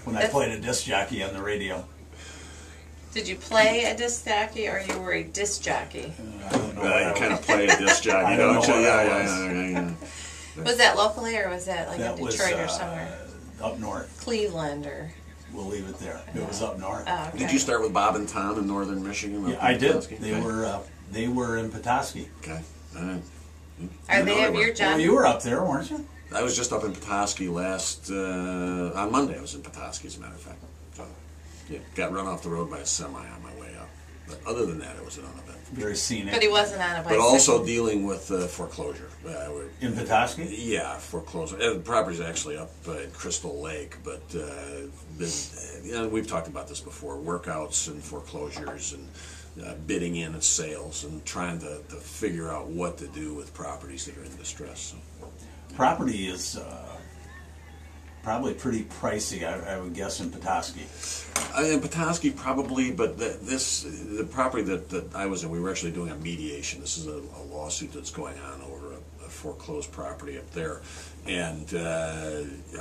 when I played a disc jockey on the radio. Did you play a disc jockey, or you were a disc jockey? I don't know. You kind of play a disc jockey, I don't don't know you? what I Yeah. Was that locally, or was that like That in was Detroit or somewhere? up north. Cleveland, or... We'll leave it there. It was up north. Oh, okay. Did you start with Bob and Tom in northern Michigan? Yeah, I did. Petoskey? They were in Petoskey. Okay. All right. Are they of your job? Well, you were up there, weren't you? I was just up in Petoskey on Monday. I was in Petoskey, as a matter of fact. So, yeah, got run off the road by a semi on my way up. But other than that, it was an event. Very scenic. But he wasn't on a bicycle. But also dealing with foreclosure. In Petoskey? Yeah, foreclosure. The property's actually up at Crystal Lake, but we've talked about this before, workouts and foreclosures and bidding in at sales and trying to figure out what to do with properties that are in distress. So. Property is probably pretty pricey, I would guess, in Petoskey. In Petoskey, probably, but the property that I was in, we were actually doing a mediation. This is a lawsuit that's going on over a foreclosed property up there. And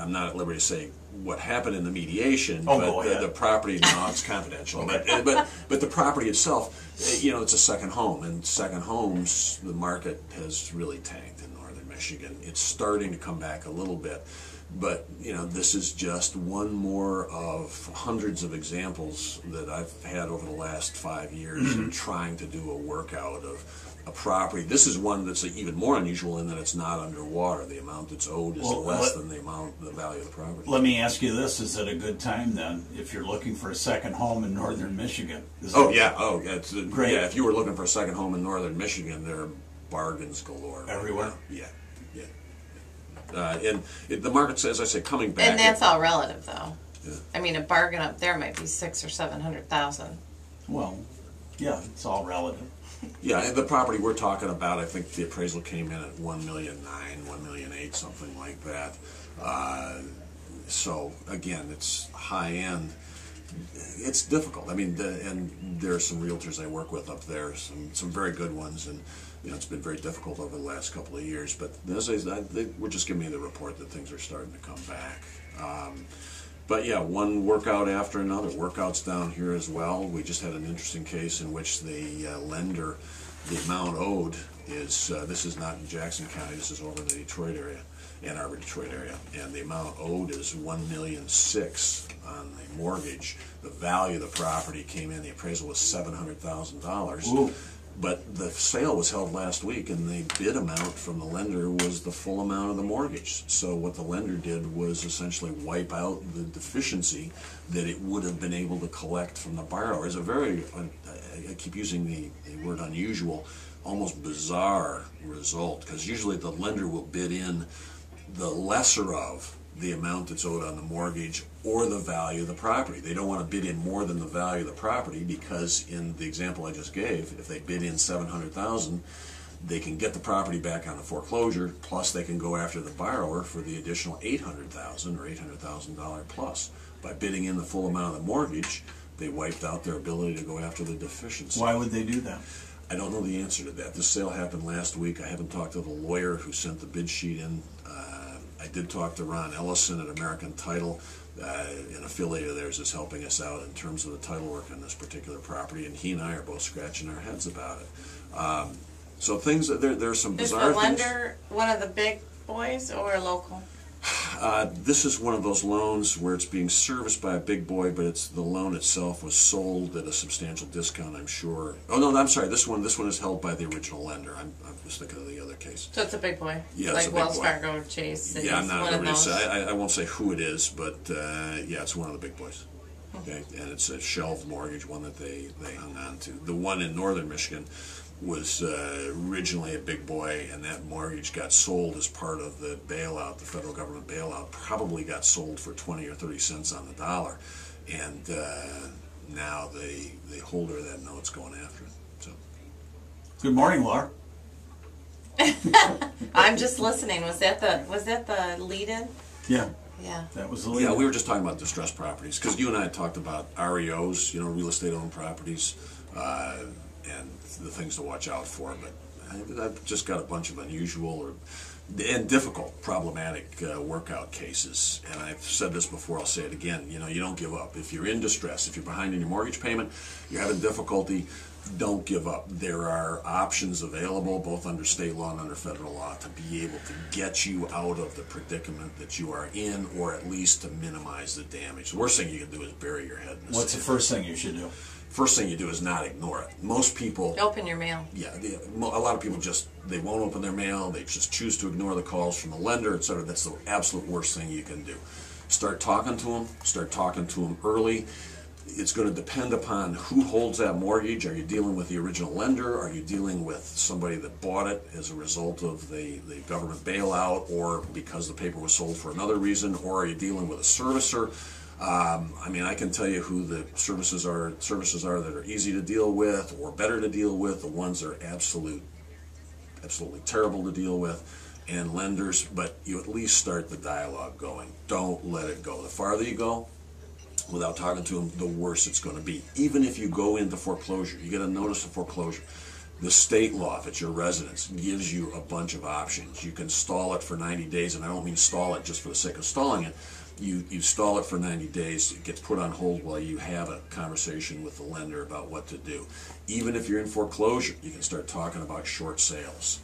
I'm not at liberty to say what happened in the mediation, but the property, no, it's confidential. Okay. But the property itself, it's a second home, and second homes, the market has really tanked in northern Michigan. It's starting to come back a little bit. But, this is just one more of hundreds of examples that I've had over the last 5 years in trying to do a workout of a property. This is one that's even more unusual in that it's not underwater. The amount that's owed is less than the value of the property. Let me ask you this. Is it a good time, then, if you're looking for a second home in northern Michigan? It's great. Yeah, if you were looking for a second home in northern Michigan, there are bargains galore. Everywhere? Yeah. And the market's, as I say, coming back. And that's all relative, though. Yeah. I mean, a bargain up there might be $600,000 or $700,000. Well, yeah, it's all relative. Yeah, and the property we're talking about, I think the appraisal came in at $1,900,000, $1,800,000, something like that. So again, it's high end. It's difficult. I mean, and there are some realtors I work with up there, some very good ones, and it's been very difficult over the last couple of years. But as I said, they were just giving me the report that things are starting to come back. But yeah, one workout after another. Workouts down here as well. We just had an interesting case in which the lender, the amount owed is, this is not in Jackson County, this is over in the Detroit area, Ann Arbor, Detroit area, and the amount owed is $1,600,000 on the mortgage. The value of the property came in, the appraisal was $700,000. But the sale was held last week, and the bid amount from the lender was the full amount of the mortgage. So what the lender did was essentially wipe out the deficiency that it would have been able to collect from the borrower. It's a very, I keep using the word unusual, almost bizarre result, because usually the lender will bid in the lesser of the amount that's owed on the mortgage or the value of the property. They don't want to bid in more than the value of the property, because in the example I just gave, if they bid in $700,000, they can get the property back on the foreclosure, plus they can go after the borrower for the additional $800,000 or $800,000 plus. By bidding in the full amount of the mortgage, they wiped out their ability to go after the deficiency. Why would they do that? I don't know the answer to that. This sale happened last week. I haven't talked to the lawyer who sent the bid sheet in. I did talk to Ron Ellison at American Title. An affiliate of theirs is helping us out in terms of the title work on this particular property, and he and I are both scratching our heads about it. So things, there's some bizarre things. Is the lender one of the big boys or local? This is one of those loans where it's being serviced by a big boy, but the loan itself was sold at a substantial discount, I'm sure. Oh no, I'm sorry. This one is held by the original lender. I'm just thinking of the other case. So it's a big boy. Yeah, like it's a big Wells boy. Fargo, Chase. Yeah, I'm not going to say. I won't say who it is, but yeah, it's one of the big boys. Okay, and it's a shelved mortgage, one that they hung on to. The one in northern Michigan was originally a big boy, and that mortgage got sold as part of the bailout, the federal government bailout. Probably got sold for 20 or 30 cents on the dollar, and now the holder of that note's going after it. So, good morning, Laura. I'm just listening. Was that the lead-in? Yeah. Yeah. That was the lead-in. Yeah, we were just talking about distressed properties, because you and I had talked about REOs, real estate-owned properties, and the things to watch out for. But I've just got a bunch of unusual or and difficult, problematic workout cases. And I've said this before, I'll say it again, you know, you don't give up. If you're in distress, if you're behind in your mortgage payment, you're having difficulty, don't give up. There are options available, both under state law and under federal law, to be able to get you out of the predicament that you are in, or at least to minimize the damage. The worst thing you can do is bury your head in the What's the sand. first thing you should do? First thing you do is not ignore it. Most people... Open your mail. Yeah, a lot of people they won't open their mail, they just choose to ignore the calls from the lender, etc. That's the absolute worst thing you can do. Start talking to them early. It's going to depend upon who holds that mortgage. Are you dealing with the original lender? Are you dealing with somebody that bought it as a result of the government bailout, or because the paper was sold for another reason? Or are you dealing with a servicer? I mean, I can tell you who the services are that are easy to deal with or better to deal with. The ones that are absolutely terrible to deal with, and lenders. But you at least start the dialogue going. Don't let it go. The farther you go without talking to them, the worse it's going to be. Even if you go into foreclosure, you get a notice of foreclosure. The state law, if it's your residence, gives you a bunch of options. You can stall it for 90 days, and I don't mean stall it just for the sake of stalling it. You stall it for 90 days, it gets put on hold while you have a conversation with the lender about what to do. Even if you're in foreclosure, you can start talking about short sales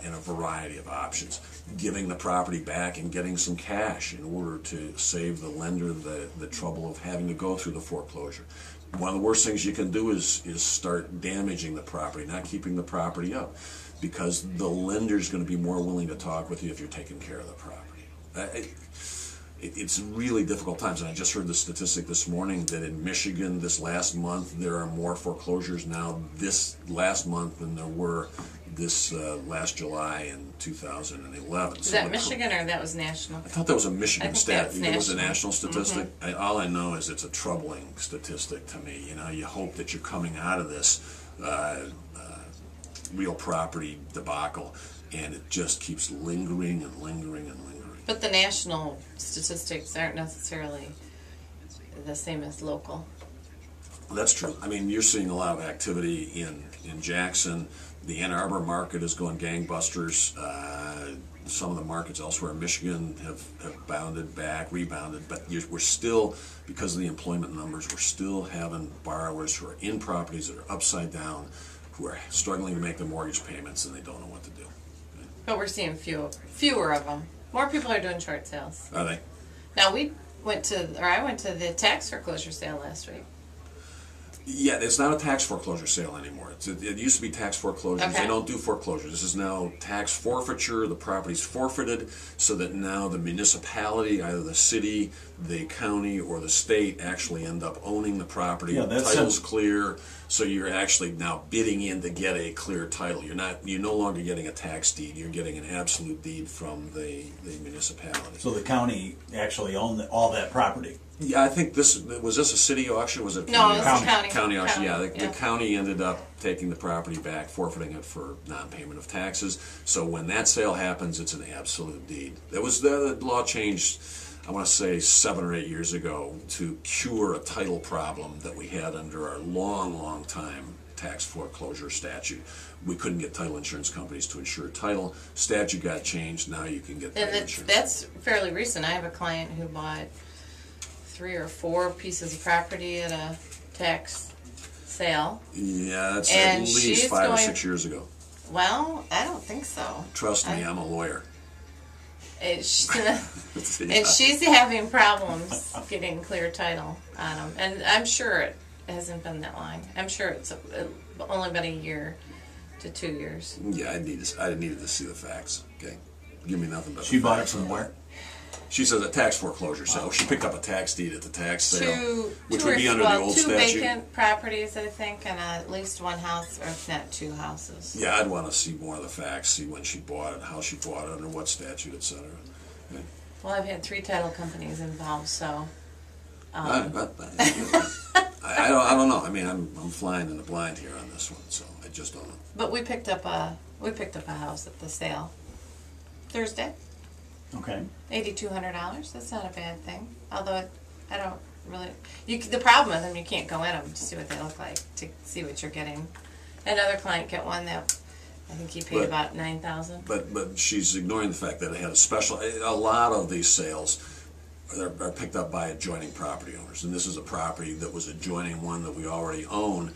and a variety of options. Giving the property back and getting some cash in order to save the lender the trouble of having to go through the foreclosure. One of the worst things you can do is start damaging the property, not keeping the property up, because the lender's going to be more willing to talk with you if you're taking care of the property. It's really difficult times, and I just heard the statistic this morning that in Michigan this last month there are more foreclosures now this last month than there were this last July in 2011. Is that Michigan or that was national? I thought that was a Michigan stat. It was a national statistic. Mm-hmm. All I know is it's a troubling statistic to me. You know, you hope that you're coming out of this real property debacle, and it just keeps lingering and lingering and lingering. But the national statistics aren't necessarily the same as local. That's true. I mean, you're seeing a lot of activity in Jackson. The Ann Arbor market is going gangbusters. Some of the markets elsewhere in Michigan have rebounded, but we're still, because of the employment numbers, we're still having borrowers who are in properties that are upside down, who are struggling to make their mortgage payments, and they don't know what to do. But we're seeing fewer of them. More people are doing short sales. Are they? Now I went to the tax foreclosure sale last week. Yeah, it's not a tax foreclosure sale anymore. It used to be tax foreclosures. Okay. They don't do foreclosures. This is now tax forfeiture. The property's forfeited, so that now the municipality, either the city, the county, or the state, actually end up owning the property. Yeah, that's Title's clear, so you're actually now bidding in to get a clear title. You're no longer getting a tax deed. You're getting an absolute deed from the municipality. So the county actually owned all that property. Yeah, I think was this a city auction? Was it a No, it was county? a county auction. Yeah, County, the county ended up taking the property back, forfeiting it for non-payment of taxes. So when that sale happens, it's an absolute deed. The law changed, I want to say 7 or 8 years ago, to cure a title problem that we had under our long time tax foreclosure statute. We couldn't get title insurance companies to insure title. Statute got changed. Now you can get title And insurance. that's fairly recent. I have a client who bought 3 or 4 pieces of property at a tax sale. Yeah, that's And at least she's 5 or going- 6 years ago. Well, I don't think so. Trust me, I'm a lawyer. And Yeah. she's having problems getting clear title on them. And I'm sure it hasn't been that long. I'm sure it's only been a year to 2 years. Yeah, I needed to see the facts. Okay, give me nothing but. She the bought it facts. from where? She says a tax foreclosure sale. She picked up a tax deed at the tax sale, which would be under the old two statute. vacant properties, I think, and at least one house, or if not 2 houses. Yeah, I'd want to see more of the facts, see when she bought it, how she bought it, under what statute, etc. Okay. Well, I've had 3 title companies involved, so. I don't know. I mean, I'm flying in the blind here on this one, so I just don't know. But we picked up a house at the sale Thursday. Okay. $8,200. That's not a bad thing. Although I don't really. The problem with them, you can't go in them to see what they look like, to see what you're getting. Another client got one that I think he paid But- about $9,000. But she's ignoring the fact that it had a special. A lot of these sales are picked up by adjoining property owners, and this is a property that was adjoining one that we already own,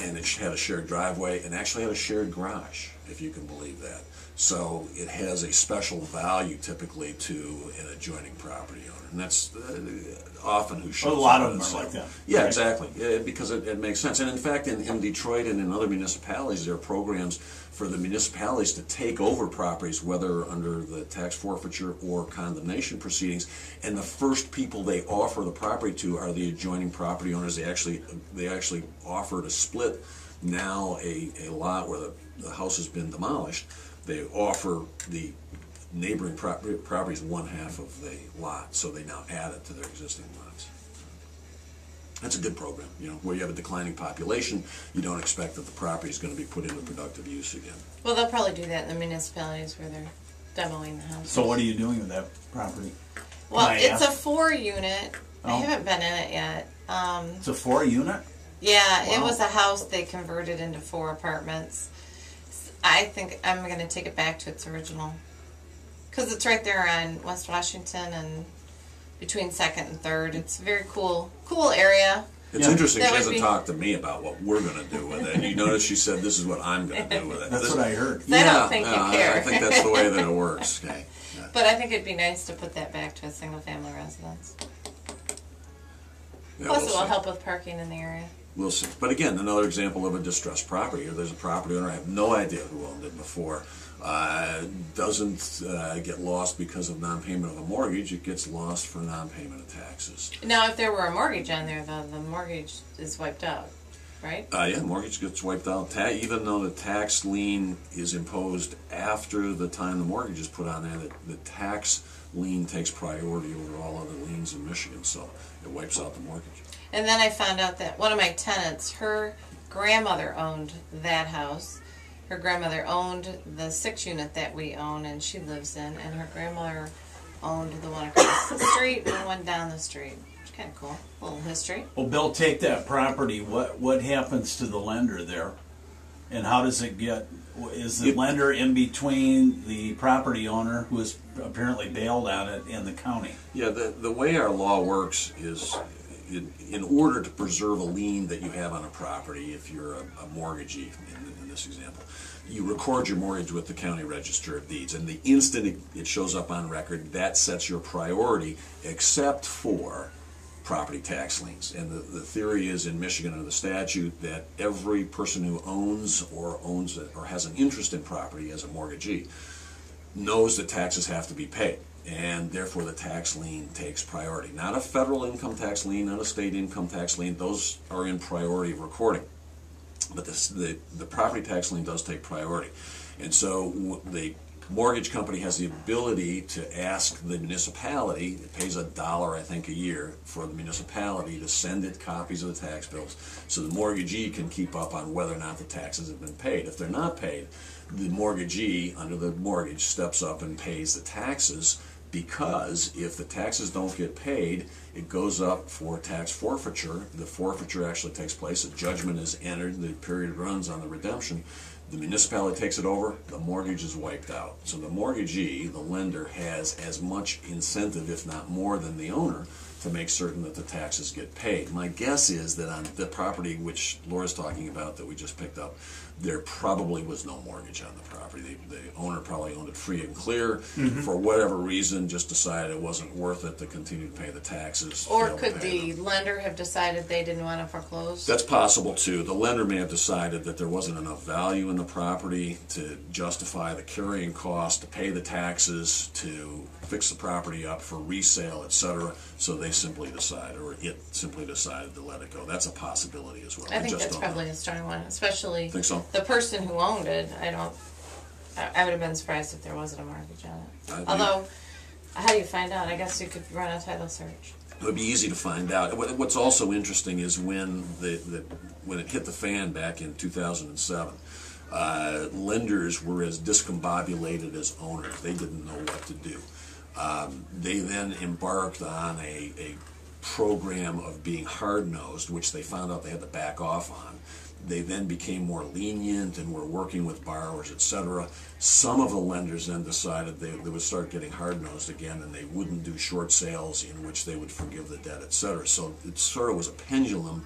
and it had a shared driveway and actually had a shared garage, if you can believe that. So it has a special value typically to an adjoining property owner, and that's often who shows A lot up of at them a are sale. like that. Yeah, Right. exactly, because it makes sense. And in fact, in Detroit and in other municipalities, there are programs for the municipalities to take over properties, whether under the tax forfeiture or condemnation proceedings, and the first people they offer the property to are the adjoining property owners. They actually offer to split now a lot where the house has been demolished. They offer the neighboring properties one half of the lot, so they now add it to their existing lots. That's a good program, where you have a declining population. You don't expect that the property is going to be put into productive use again. Well, they'll probably do that in the municipalities where they're demoing the house. So what are you doing with that property? Well, Can I it's ask? a 4-unit. I Oh. haven't been in it yet. It's a 4-unit? Yeah, it Wow. was a house they converted into 4 apartments. I think I'm going to take it back to its original. Because it's right there on West Washington and between 2nd and 3rd. It's a very cool area. It's Yeah. interesting, That she would hasn't be- talked to me about what we're going to do with it. You notice she said, this is what I'm going to do with it. That's what I heard. I don't think you care. I think that's the way that it works. Okay. Yeah. But I think it'd be nice to put that back to a single-family residence. Yeah, Plus, we'll it will see. help with parking in the area. We'll see. But again, another example of a distressed property. There's a property owner, I have no idea who owned it before, doesn't get lost because of non-payment of a mortgage. It gets lost for non-payment of taxes. Now, if there were a mortgage on there, the mortgage is wiped out, right? Yeah, mortgage gets wiped out. Even though the tax lien is imposed after the time the mortgage is put on there, the tax lien takes priority over all other liens in Michigan, so it wipes out the mortgage. And then I found out that one of my tenants, her grandmother owned that house. Her grandmother owned the 6-unit that we own and she lives in, and her grandmother owned the one across the street and the one down the street. It's kind of cool. A little history. Well, Bill, take that property. What happens to the lender there? And how does it get... Is the lender in between the property owner, who is apparently bailed on it, and the county? Yeah, the way our law works is in order to preserve a lien that you have on a property, if you're a mortgagee in this example, you record your mortgage with the county register of deeds, and the instant it shows up on record, that sets your priority, except for property tax liens. And the theory is in Michigan under the statute that every person who owns or has an interest in property as a mortgagee knows that taxes have to be paid, and therefore the tax lien takes priority. Not a federal income tax lien, not a state income tax lien. Those are in priority of recording. But the property tax lien does take priority. And so the mortgage company has the ability to ask the municipality, it pays $1, I think, a year for the municipality to send it copies of the tax bills so the mortgagee can keep up on whether or not the taxes have been paid. If they're not paid, the mortgagee under the mortgage steps up and pays the taxes, because if the taxes don't get paid, it goes up for tax forfeiture. The forfeiture actually takes place, a judgment is entered, the period runs on the redemption. The municipality takes it over, the mortgage is wiped out. So the mortgagee, the lender, has as much incentive, if not more, than the owner to make certain that the taxes get paid. My guess is that on the property which Laura's talking about that we just picked up, there probably was no mortgage on the property. The owner probably owned it free and clear. For whatever reason, just decided it wasn't worth it to continue to pay the taxes. Or failed to could pay the them. lender have decided they didn't want to foreclose? That's possible too. The lender may have decided that there wasn't enough value in the property to justify the carrying cost, to pay the taxes, to fix the property up for resale, etc. So they simply decided, or it simply decided to let it go. That's a possibility as well. I think just that's don't know. probably a strong one, especially Think so? the person who owned it. I would have been surprised if there wasn't a mortgage on I it. think- Although, how do you find out? I guess you could run a title search. It would be easy to find out. What's also interesting is when when it hit the fan back in 2007, lenders were as discombobulated as owners. They didn't know what to do. They then embarked on a program of being hard-nosed, which they found out they had to back off on. they then became more lenient and were working with borrowers, etc. Some of the lenders then decided they would start getting hard-nosed again, and they wouldn't do short sales in which they would forgive the debt, etc. So it sort of was a pendulum.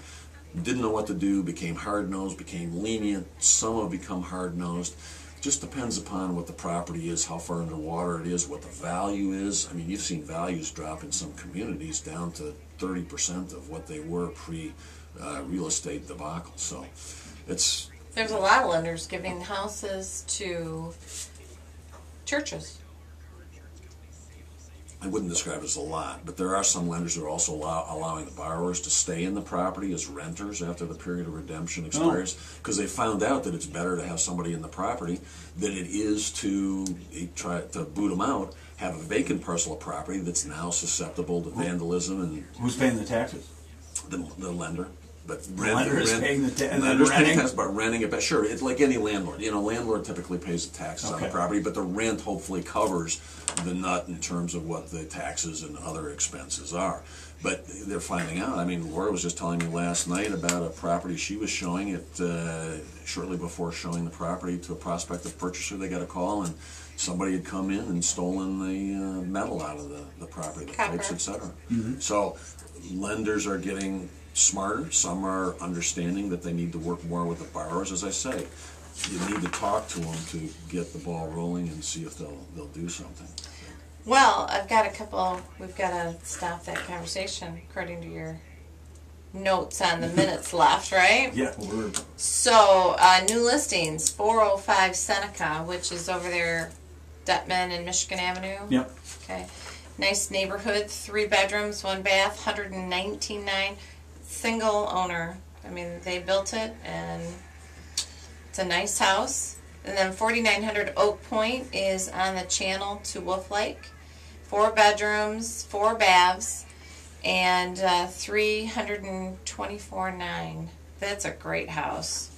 Didn't know what to do, became hard-nosed, became lenient. Some have become hard-nosed. Just depends upon what the property is, how far underwater it is, what the value is. I mean, you've seen values drop in some communities down to 30% of what they were pre-real estate debacle. So it's... There's a lot of lenders giving houses to churches. I wouldn't describe it as a lot, but there are some lenders that are also allowing the borrowers to stay in the property as renters after the period of redemption expires, because they found out that it's better to have somebody in the property than it is to try to boot them out, have a vacant parcel of property that's now susceptible to vandalism. And who's paying the taxes? The lender. But the lender is paying the taxes, but renting it back. Sure, it's like any landlord. You know, landlord typically pays the taxes on the property, but the rent hopefully covers the nut in terms of what the taxes and other expenses are. But they're finding out. I mean, Laura was just telling me last night about a property she was showing it shortly before showing the property to a prospective purchaser. They got a call, and somebody had come in and stolen the metal out of the property, the pipes, etc. So lenders are getting smarter. Some are understanding that they need to work more with the borrowers. As I say, you need to talk to them to get the ball rolling and see if they'll do something. Well, I've got a couple. We've got to stop that conversation according to your notes on the minutes left, right? Yeah. So, new listings, 405 Seneca, which is over there, Detman and Michigan Avenue. Yep. Okay. Nice neighborhood, 3 bedrooms, 1 bath, 119.9. Single owner. I mean, they built it, and it's a nice house. And then 4900 Oak Point is on the channel to Wolf Lake. 4 bedrooms, 4 baths, and 324.9. That's a great house.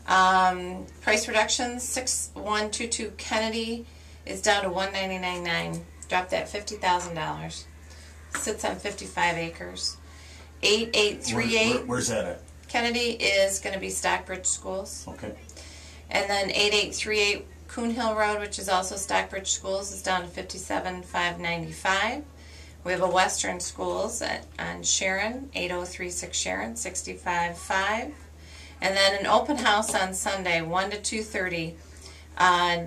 Price reductions, 6122 Kennedy is down to 199.9. Dropped that $50,000. Sits on 55 acres. 8838. Where's that at? Kennedy is going to be Stockbridge Schools. Okay. And then 8838 Coon Hill Road, which is also Stockbridge Schools, is down to 57,595. We have a Western Schools on Sharon, 8036 Sharon, 65.5. And then an open house on Sunday, 1 to 2:30,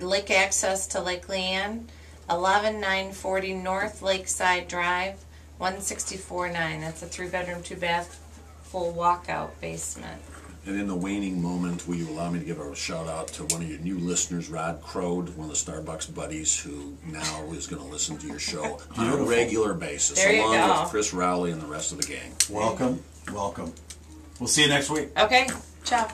lake access to Lake Leanne, 11940 North Lakeside Drive, 164.9. That's a 3-bedroom, 2-bath, full walkout basement. And in the waning moment, will you allow me to give a shout out to one of your new listeners, Rod Crode, one of the Starbucks buddies, who now is going to listen to your show on a regular basis, along with Chris Rowley and the rest of the gang. Welcome, welcome. We'll see you next week. Okay, ciao.